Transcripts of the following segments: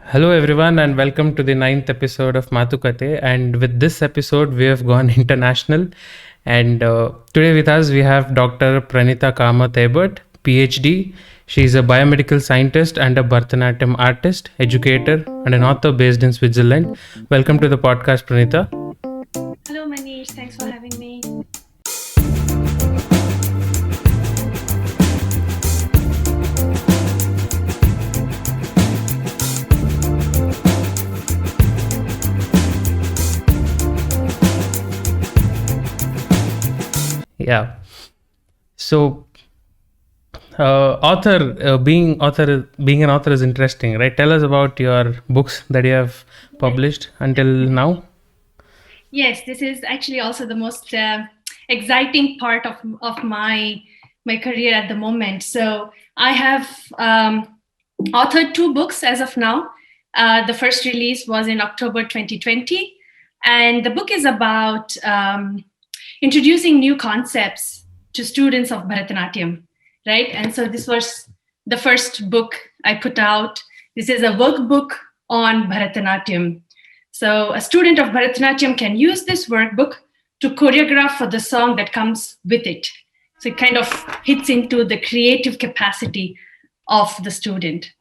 Hello, everyone, and welcome to the ninth episode of Matukate. And with this episode, we have gone international. And today with us, we have Dr. Pranitha Kamat Ebert, PhD. She is a biomedical scientist and a Bharatanatyam artist, educator, and an author based in Switzerland. Welcome to the podcast, Pranitha. Hello, Manish. Thanks for having me. Yeah. So, being an author is interesting, right? Tell us about your books that you have published until now. Yes, this is actually also the most exciting part of my career at the moment. So I have authored two books as of now. The first release was in October 2020, and the book is about introducing new concepts to students of Bharatanatyam, right? And so this was the first book I put out. This is a workbook on Bharatanatyam. So a student of Bharatanatyam can use this workbook to choreograph for the song that comes with it. So it kind of hits into the creative capacity of the student.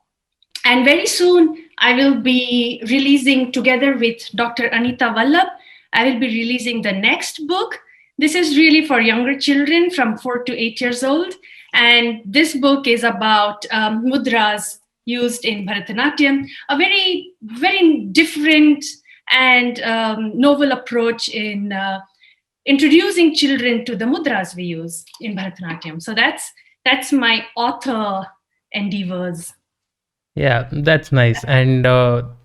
And very soon, I will be releasing together with Dr. Anita Vallabh, I will be releasing the next book. This is really for younger children from 4 to 8 years old. And this book is about mudras used in Bharatanatyam, a very, very different and novel approach in introducing children to the mudras we use in Bharatanatyam. So that's my author endeavors. Yeah, that's nice. And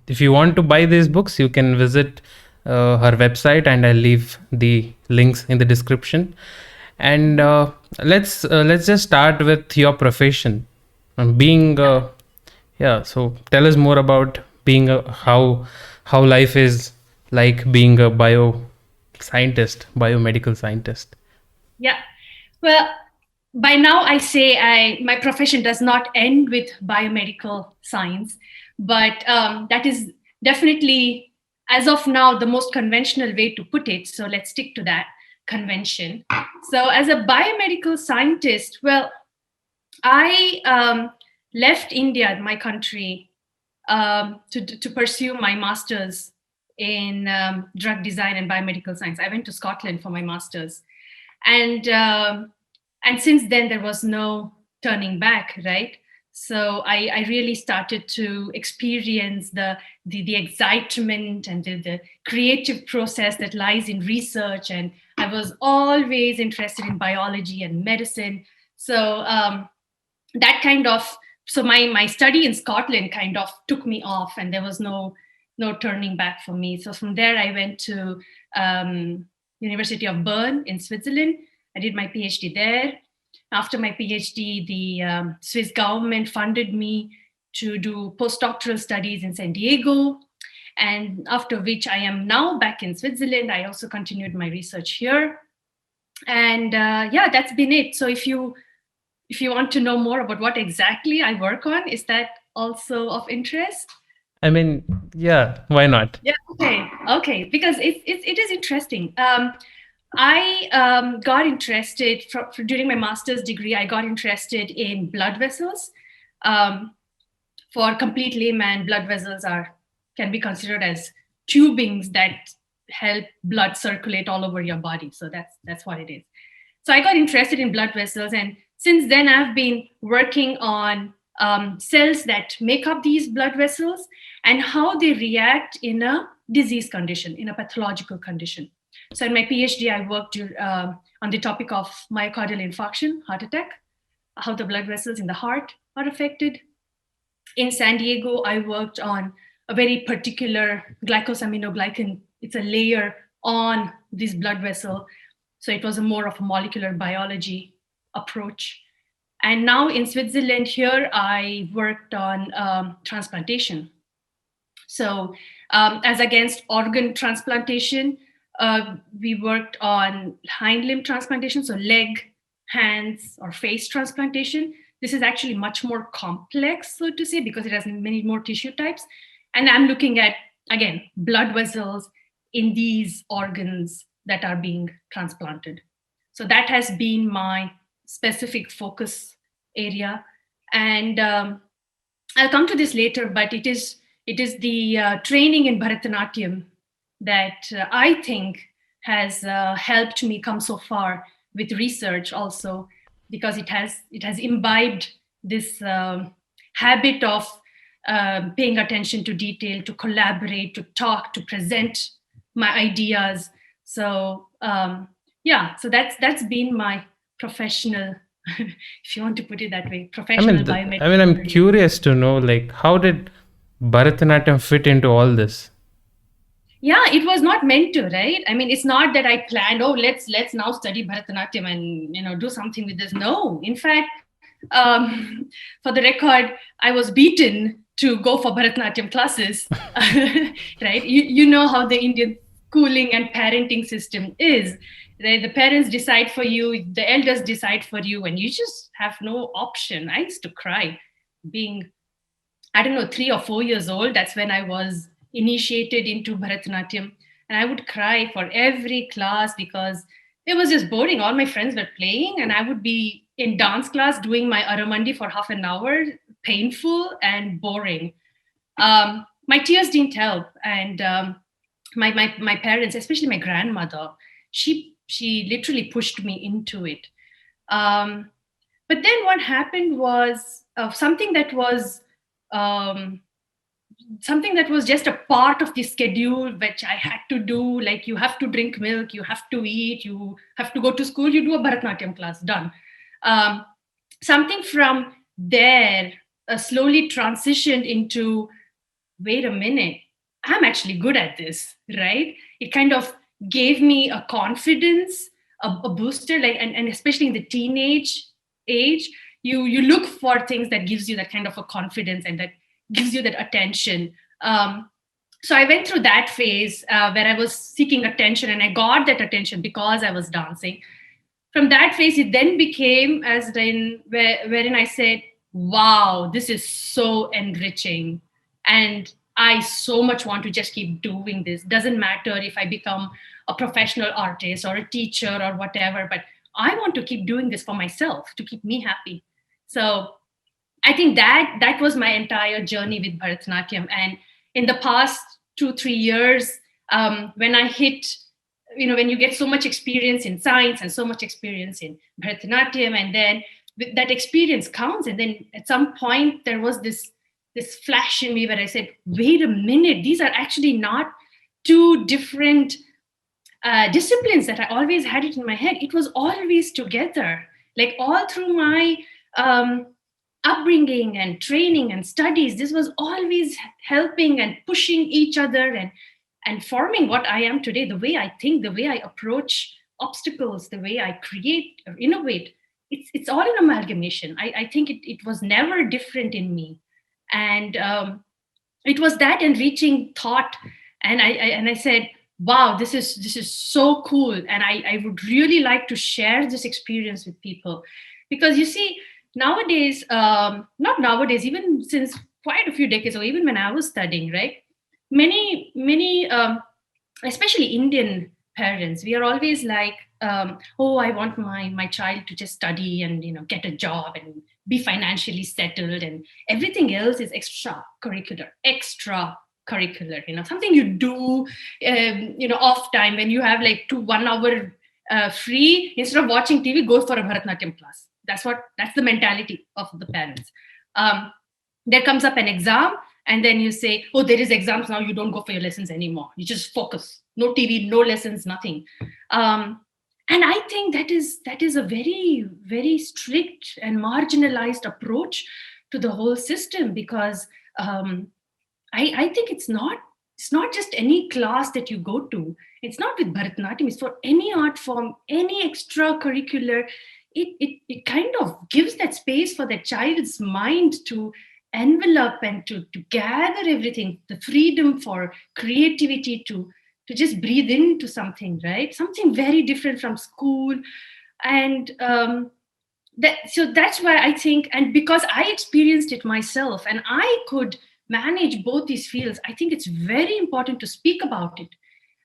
if you want to buy these books, you can visit her website, and I'll leave the links in the description. And let's just start with your profession. Being yeah, so tell us more about being how life is like being a biomedical scientist. Yeah. Well, by now I say my profession does not end with biomedical science, but that is definitely, as of now, the most conventional way to put it. So let's stick to that convention. So as a biomedical scientist, well, I left India, my country, to pursue my master's in drug design and biomedical science. I went to Scotland for my master's, and since then there was no turning back, right? So I really started to experience the excitement and the creative process that lies in research, and I was always interested in biology and medicine. So that kind of, so my study in Scotland kind of took me off, and there was no turning back for me. So from there I went to University of Bern in Switzerland. I did my PhD there. After my PhD, the Swiss government funded me to do postdoctoral studies in San Diego, and after which I am now back in Switzerland. I also continued my research here, and yeah, that's been it. So if you want to know more about what exactly I work on, is that also of interest? I mean, yeah, why not? Yeah. Okay. Because it is interesting. I got interested during my master's degree. I got interested in blood vessels. Um, for complete layman, blood vessels can be considered as tubings that help blood circulate all over your body. So that's what it is. So I got interested in blood vessels, and since then I've been working on cells that make up these blood vessels and how they react in a disease condition, in a pathological condition. So in my PhD, I worked on the topic of myocardial infarction, heart attack, how the blood vessels in the heart are affected. In San Diego, I worked on a very particular glycosaminoglycan. It's a layer on this blood vessel. So it was more of a molecular biology approach. And now in Switzerland here, I worked on transplantation. So as against organ transplantation, we worked on hind limb transplantation, so leg, hands, or face transplantation. This is actually much more complex, so to say, because it has many more tissue types. And I'm looking at, again, blood vessels in these organs that are being transplanted. So that has been my specific focus area. And I'll come to this later, but it is the training in Bharatanatyam that I think has helped me come so far with research also, because it has imbibed this habit of paying attention to detail, to collaborate, to talk, to present my ideas. So yeah, so that's been my professional, if you want to put it that way, professional biomedical I'm career. curious to know, like, how did Bharatanatyam fit into all this? Yeah, it was not meant to, right? I mean, it's not that I planned, oh, let's now study Bharatanatyam and do something with this. No, in fact, for the record, I was beaten to go for Bharatanatyam classes. Right, you know how the Indian schooling and parenting system is. The parents decide for you, the elders decide for you, and you just have no option. I used to cry being, I don't know, 3 or 4 years old. That's when I was initiated into Bharatanatyam. And I would cry for every class because it was just boring. All my friends were playing, and I would be in dance class doing my Aramandi for half an hour, painful and boring. My tears didn't help. And my parents, especially my grandmother, she literally pushed me into it. Um, but then what happened was um, something that was just a part of the schedule which I had to do. Like, you have to drink milk, you have to eat, you have to go to school, you do a Bharatanatyam class, done. Um, Something from there slowly transitioned into, wait a minute, I'm actually good at this, right? It kind of gave me a confidence, a booster, like, and especially in the teenage age, you look for things that gives you that kind of a confidence and that gives you that attention. So I went through that phase where I was seeking attention, and I got that attention because I was dancing. From that phase, it then became as in wherein I said, wow, this is so enriching. And I so much want to just keep doing this. Doesn't matter if I become a professional artist or a teacher or whatever, but I want to keep doing this for myself to keep me happy. So I think that was my entire journey with Bharatanatyam. And in the past 2-3 years, when I hit, when you get so much experience in science and so much experience in Bharatanatyam, and then that experience counts, and then at some point there was this flash in me where I said, wait a minute, these are actually not two different disciplines that I always had it in my head. It was always together, like all through my um, upbringing and training and studies. This was always helping and pushing each other, and forming what I am today, the way I think, the way I approach obstacles, the way I create or innovate. It's all an amalgamation. I think it was never different in me. And it was that enriching thought. And I said, wow, this is so cool. And I would really like to share this experience with people. Because you see, nowadays, not nowadays, even since quite a few decades, or even when I was studying, right? Many especially Indian parents, we are always like, oh, I want my child to just study and get a job and be financially settled, and everything else is extra curricular, something you do off time, when you have like 1 hour free. Instead of watching TV, go for a Bharatanatyam class. That's the mentality of the parents. There comes up an exam, and then you say, oh, there is exams now, you don't go for your lessons anymore, you just focus, no TV, no lessons, nothing. And I think that is a very, very strict and marginalized approach to the whole system. Because I think it's not just any class that you go to. It's not with Bharatanatyam, it's for any art form, any extracurricular. It kind of gives that space for the child's mind to envelop and to gather everything, the freedom for creativity to just breathe into something, right? Something very different from school. And so that's why I think, and because I experienced it myself, and I could manage both these fields, I think it's very important to speak about it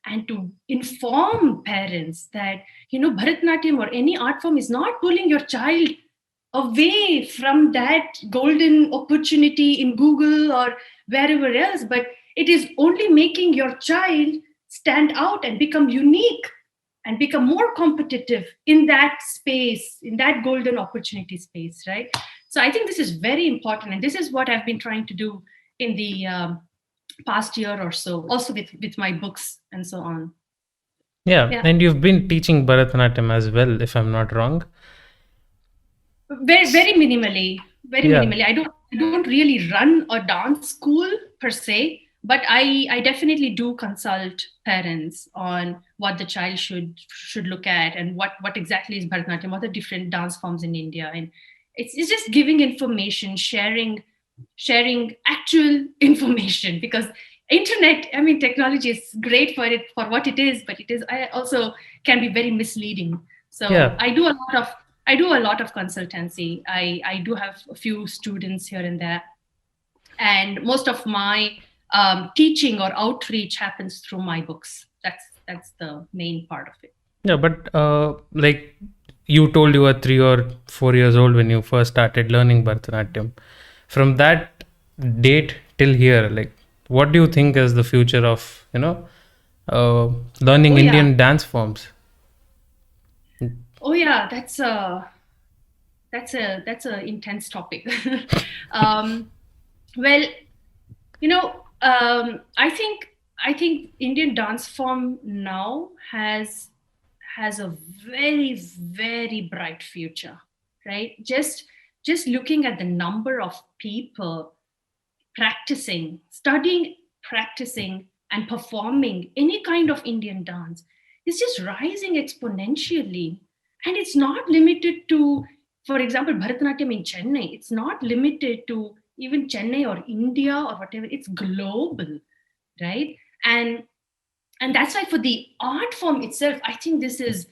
and to inform parents that, Bharatanatyam or any art form is not pulling your child away from that golden opportunity in Google or wherever else, but it is only making your child stand out and become unique and become more competitive in that space, in that golden opportunity space, right? So I think this is very important, and this is what I've been trying to do in the past year or so, also with my books and so on. Yeah, Yeah. and you've been teaching Bharatanatyam as well, if I'm not wrong. Very minimally, very Yeah. minimally. I don't really run a dance school per se, but I definitely do consult parents on what the child should look at, and what exactly is Bharatanatyam, what are different dance forms in India. And it's just giving information, sharing actual information, because internet, I mean, technology is great for what it is, but I also can be very misleading. So Yeah. I do a lot of consultancy. I do have a few students here and there, and most of my teaching or outreach happens through my books. That's the main part of it. Yeah, but like you told, you were 3 or 4 years old when you first started learning Bharatanatyam. From that date till here, like, what do you think is the future of, learning Oh yeah, Indian dance forms? oh yeah. That's a intense topic. um, well, I think Indian dance form now has a very, very bright future, right? Just looking at the number of people practicing, studying, practicing, and performing any kind of Indian dance is just rising exponentially. And it's not limited to, for example, Bharatanatyam in Chennai. It's not limited to even Chennai or India or whatever. It's global, right? And that's why for the art form itself, I think this is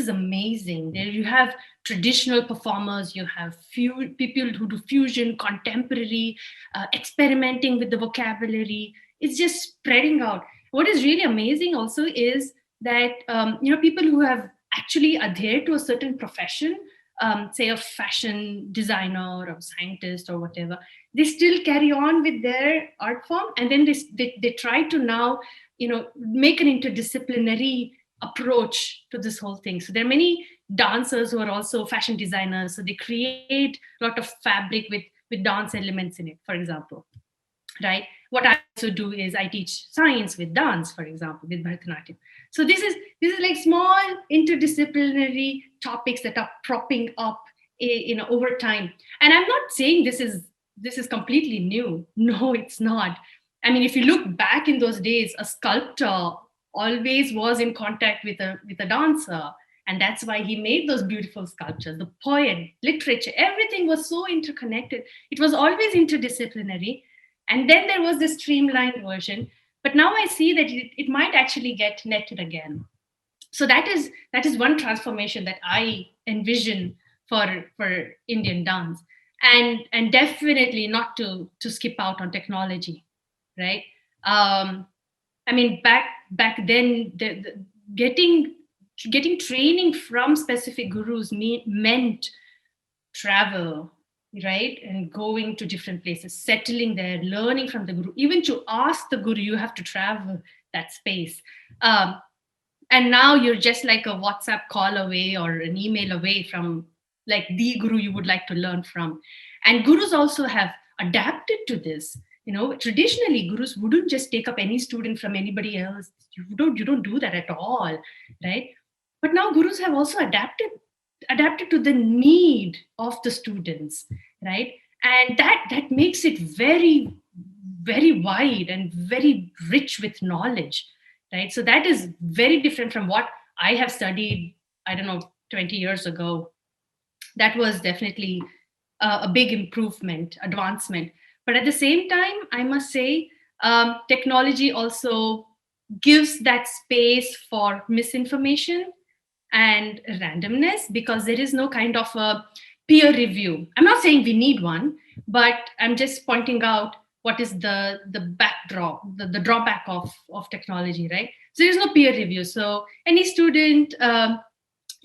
amazing. There you have traditional performers, you have few people who do fusion, contemporary, experimenting with the vocabulary. It's just spreading out. What is really amazing also is that people who have actually adhered to a certain profession, say a fashion designer or scientist or whatever, they still carry on with their art form, and then they try to now make an interdisciplinary approach to this whole thing. So there are many dancers who are also fashion designers, so they create a lot of fabric with dance elements in it, for example, right? What I also do is I teach science with dance, for example, with Bharatanatyam. So this is like small interdisciplinary topics that are propping up over time. And I'm not saying this is completely new. No, it's not. I mean, if you look back in those days, a sculptor always was in contact with a dancer, and that's why he made those beautiful sculptures. The poet, literature, everything was so interconnected. It was always interdisciplinary, and then there was this streamlined version. But now I see that it might actually get netted again. So that is one transformation that I envision for Indian dance, and definitely not to skip out on technology, right? I mean, back then, getting training from specific gurus meant travel, right? And going to different places, settling there, learning from the guru. Even to ask the guru, you have to travel that space. And now you're just like a WhatsApp call away or an email away from like the guru you would like to learn from. And gurus also have adapted to this. Traditionally gurus wouldn't just take up any student from anybody else. You don't do that at all, right? But now gurus have also adapted to the need of the students, right? And that makes it very, very wide and very rich with knowledge, right? So that is very different from what I have studied, I don't know, 20 years ago. That was definitely a big improvement, advancement. But at the same time, I must say, technology also gives that space for misinformation and randomness, because there is no kind of a peer review. I'm not saying we need one, but I'm just pointing out what is the backdrop, the drawback of technology, right? So there's no peer review. So any student,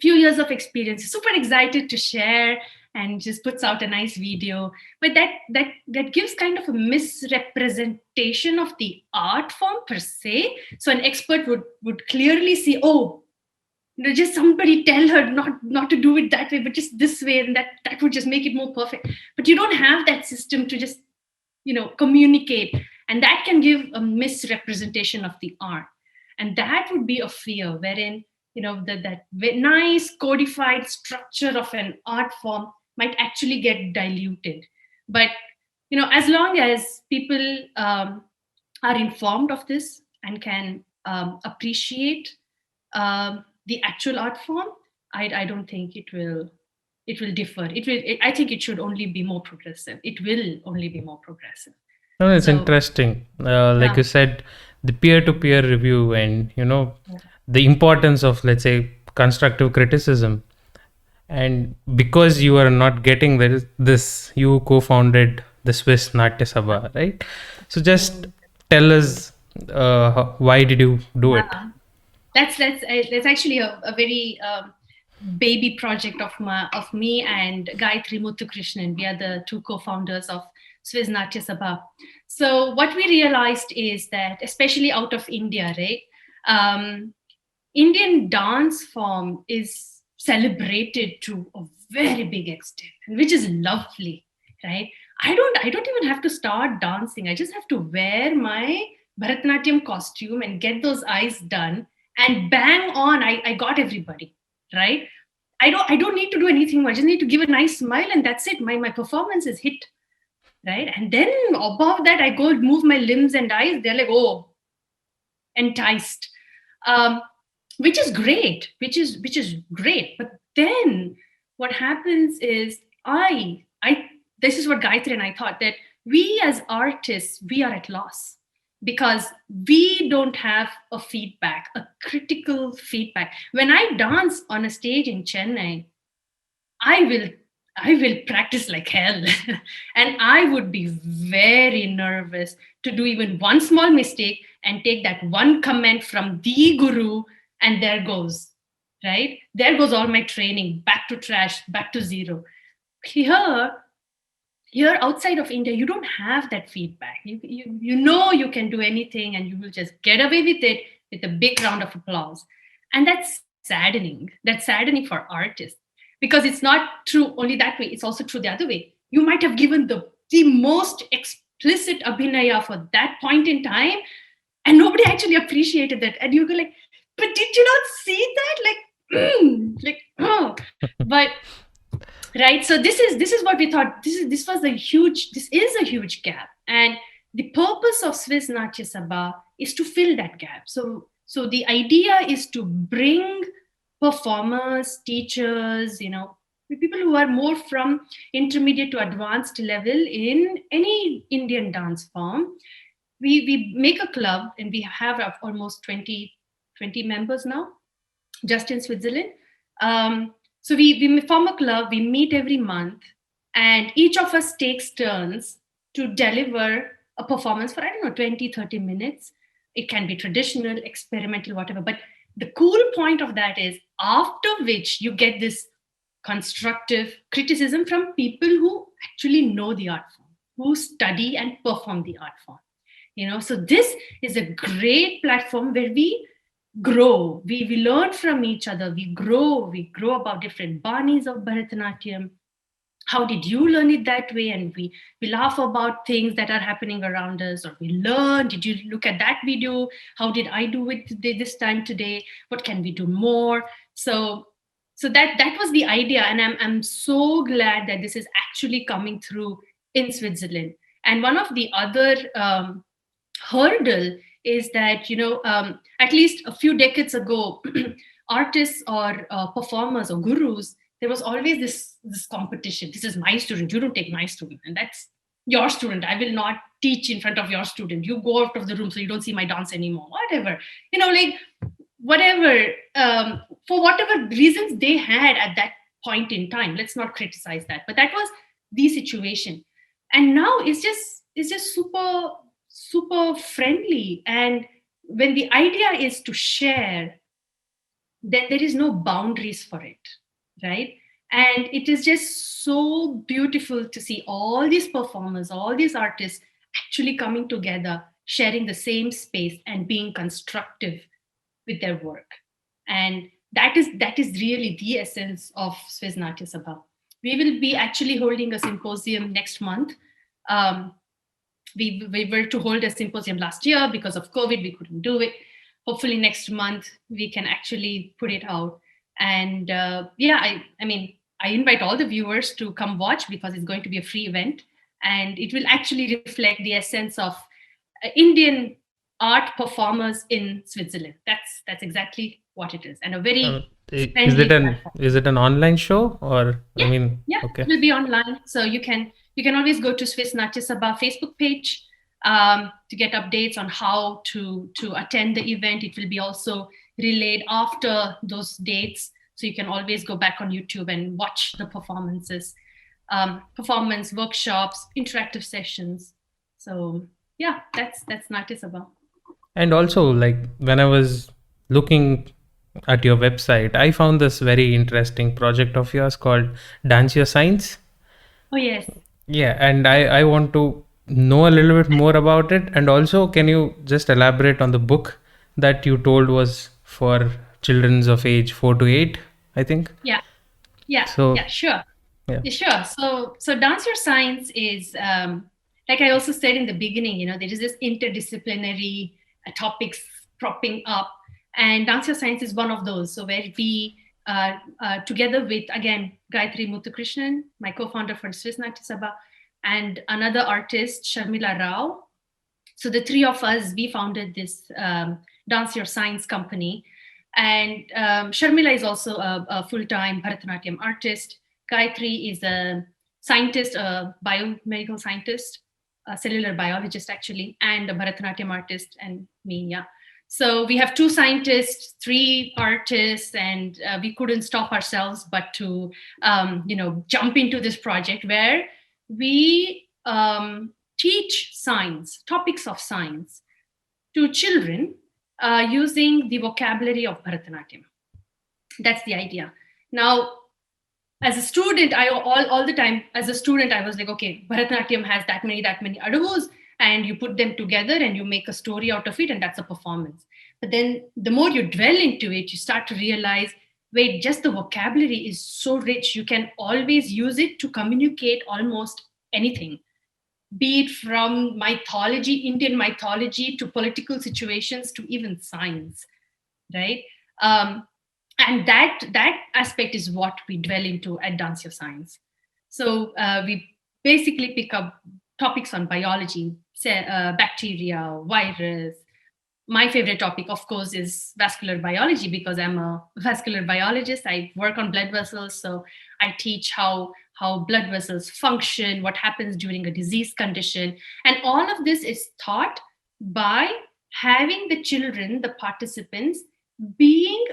few years of experience, super excited to share and just puts out a nice video, but that gives kind of a misrepresentation of the art form per se. So an expert would clearly see, oh, just somebody tell her not to do it that way, but just this way, and that would just make it more perfect. But you don't have that system to just communicate, and that can give a misrepresentation of the art. And that would be a fear wherein that nice codified structure of an art form might actually get diluted. But as long as people are informed of this and can appreciate the actual art form, I don't think it will differ. I think it should only be more progressive. It will only be more progressive. No, it's So interesting. Like yeah, you said, the peer-to-peer review and the importance of, let's say, constructive criticism. And because you are not getting this, you co-founded the Swiss Natya Sabha, right? So just tell us, why did you do it? yeah. That's actually a very baby project of me and Gayatri Muthukrishnan. We are the two co-founders of Swiss Natya Sabha. So what we realized is that, especially out of India, right? Indian dance form is celebrated to a very big extent, which is lovely, right? I don't even have to start dancing. I just have to wear my Bharatanatyam costume and get those eyes done, and bang on, I got everybody, right? I don't need to do anything. I just need to give a nice smile, and that's it. My performance is hit, right? And then above that, I go move my limbs and eyes. They're like, oh, enticed. Um, which is great, which is great. But then what happens is, I this is what Gayatri and I thought, that we as artists, we are at loss because we don't have a feedback, a critical feedback. When I dance on a stage in Chennai, I will I will practice like hell. And I would be very nervous to do even one small mistake and take that one comment from the guru, and there goes, right? There goes all my training, back to trash, back to zero. Here, here outside of India, you don't have that feedback. You you can do anything and you will just get away with it with a big round of applause. And that's saddening. That's saddening for artists, because it's not true only that way, it's also true the other way. You might have given the most explicit abhinaya for that point in time, and nobody actually appreciated that. And you go like, but did you not see that? Like, oh. But right, so this is what we thought. This is a huge gap, and the purpose of Swiss Natya Sabha is to fill that gap. So the idea is to bring performers, teachers, people who are more from intermediate to advanced level in any Indian dance form. We make a club, and we have almost 20 members now, just in Switzerland. So we form a club, we meet every month, and each of us takes turns to deliver a performance for, I don't know, 20, 30 minutes. It can be traditional, experimental, whatever. But the cool point of that is, after which you get this constructive criticism from people who actually know the art form, who study and perform the art form. So this is a great platform where we grow, we learn from each other, we grow about different banis of Bharatanatyam. How did you learn it that way? And we laugh about things that are happening around us, or we learn, did you look at that video? How did I do it this time today? What can we do more? So that was the idea, and I'm so glad that this is actually coming through in Switzerland. And one of the other hurdle is that, at least a few decades ago, artists or performers or gurus, there was always this competition. This is my student, you don't take my student, and that's your student. I will not teach in front of your student. You go out of the room so you don't see my dance anymore, whatever. Like, whatever, for whatever reasons they had at that point in time. Let's not criticize that, but that was the situation. And now it's just is just super friendly. And when the idea is to share, then there is no boundaries for it, right? And it is just so beautiful to see all these performers, all these artists actually coming together, sharing the same space and being constructive with their work. And that is really the essence of Swiss Natya Sabha. We will be actually holding a symposium next month. um, we were to hold a symposium last year. Because of COVID, we couldn't do it. Hopefully next month we can actually put it out. And yeah, I mean, I invite all the viewers to come watch, because it's going to be a free event, and it will actually reflect the essence of Indian art performers in Switzerland. That's exactly what it is, and a Um, very is it friendly an platform. is it an online show, or I Yeah, mean, yeah, it okay. will be online, so you can always go to Swiss Natya Sabha Facebook page to get updates on how to attend the event. It will be also relayed after those dates, so you can always go back on YouTube and watch the performances, performance workshops, interactive sessions. So yeah, that's Natya Sabha. And also, like, when I was looking at your website, I found this very interesting project of yours called Dance Your Science. Oh yes. Yeah, and I want to know a little bit more about it. And also, can you just elaborate on the book that you told was for children's of age 4 to 8, I think? Yeah, yeah, So, yeah, sure. yeah. Yeah, sure. So Dance Your Science is, like I also said in the beginning, there is this interdisciplinary topics cropping up, and Dance Your Science is one of those. So where we, together with, again, Gayatri Muthukrishnan, my co-founder for Swiss Natya Sabha, and another artist, Sharmila Rao. So the three of us, we founded this Dance Your Science company. And Sharmila is also a full-time Bharatanatyam artist. Gayatri is a scientist, a biomedical scientist, a cellular biologist actually, and a Bharatanatyam artist, and me, yeah. So we have two scientists, three artists, and we couldn't stop ourselves but to, jump into this project where we teach science, topics of science, to children using the vocabulary of Bharatanatyam. That's the idea. Now, as a student, I all the time as a student, I was like, okay, Bharatanatyam has that many adavus, and you put them together and you make a story out of it, and that's a performance. But then the more you dwell into it, you start to realize, wait, just the vocabulary is so rich. You can always use it to communicate almost anything, be it from mythology, Indian mythology, to political situations, to even science, right? And that aspect is what we dwell into at Dance Your Science. So we basically pick up topics on biology, bacteria, virus. My favorite topic, of course, is vascular biology, because I'm a vascular biologist. I work on blood vessels, so I teach how blood vessels function, what happens during a disease condition, and all of this is taught by having the children, the participants, being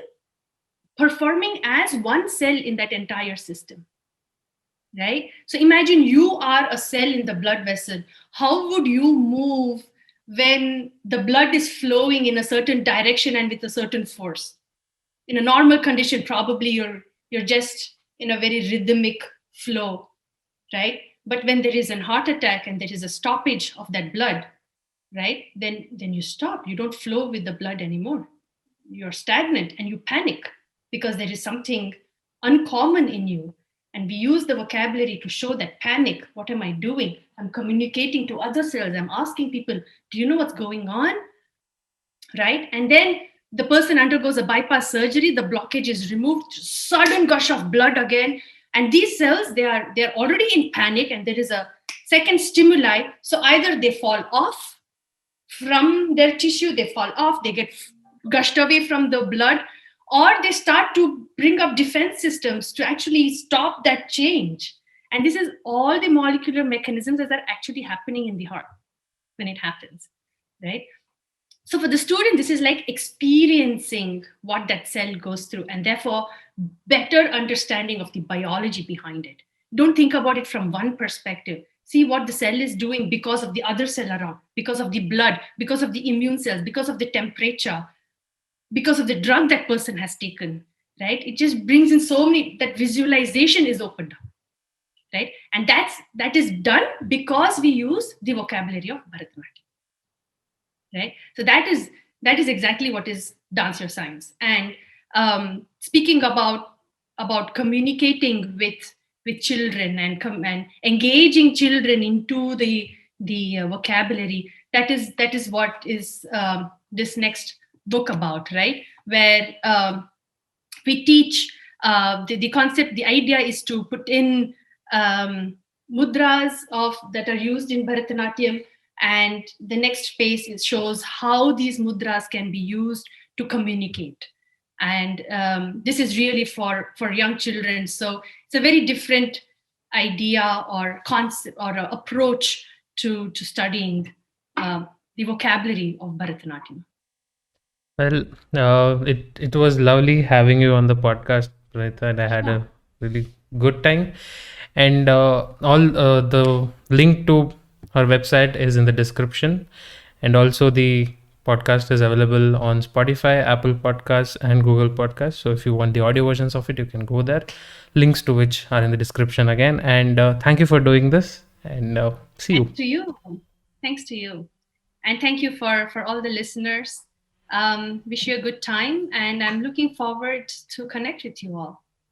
performing as one cell in that entire system, right? So imagine you are a cell in the blood vessel. How would you move when the blood is flowing in a certain direction and with a certain force? In a normal condition, probably you're just in a very rhythmic flow, right? But when there is an heart attack and there is a stoppage of that blood, right, then you stop. You don't flow with the blood anymore. You're stagnant and you panic, because there is something uncommon in you. And we use the vocabulary to show that panic. What am I doing? I'm communicating to other cells. I'm asking people, do you know what's going on? Right? And then the person undergoes a bypass surgery, the blockage is removed, sudden gush of blood again. And these cells, they're already in panic, and there is a second stimuli. So either they fall off from their tissue, they fall off, they get gushed away from the blood, or they start to bring up defense systems to actually stop that change. And this is all the molecular mechanisms that are actually happening in the heart when it happens, right? So for the student, this is like experiencing what that cell goes through, and therefore better understanding of the biology behind it. Don't think about it from one perspective. see what the cell is doing because of the other cell around, because of the blood, because of the immune cells, because of the temperature, because of the drug that person has taken, right? It just brings in so many, that visualization is opened up, right? And that is done because we use the vocabulary of Bharatanatyam, right? So that is exactly what is dancer science. And speaking about communicating with children and engaging children into the vocabulary, that is what is this next book about, right? Where we teach the concept. The idea is to put in mudras of that are used in Bharatanatyam, and the next phase shows how these mudras can be used to communicate. And this is really for young children, so it's a very different idea or concept or approach to studying the vocabulary of Bharatanatyam. Well, it was lovely having you on the podcast, Pranitha, and I had Sure. a really good time. And all the link to her website is in the description, and also the podcast is available on Spotify, Apple Podcasts, and Google Podcasts. So if you want the audio versions of it, you can go there. Links to which are in the description again. And thank you for doing this. And see Thanks you. to you. Thanks to you. And thank you for all the listeners. Wish you a good time, and I'm looking forward to connect with you all.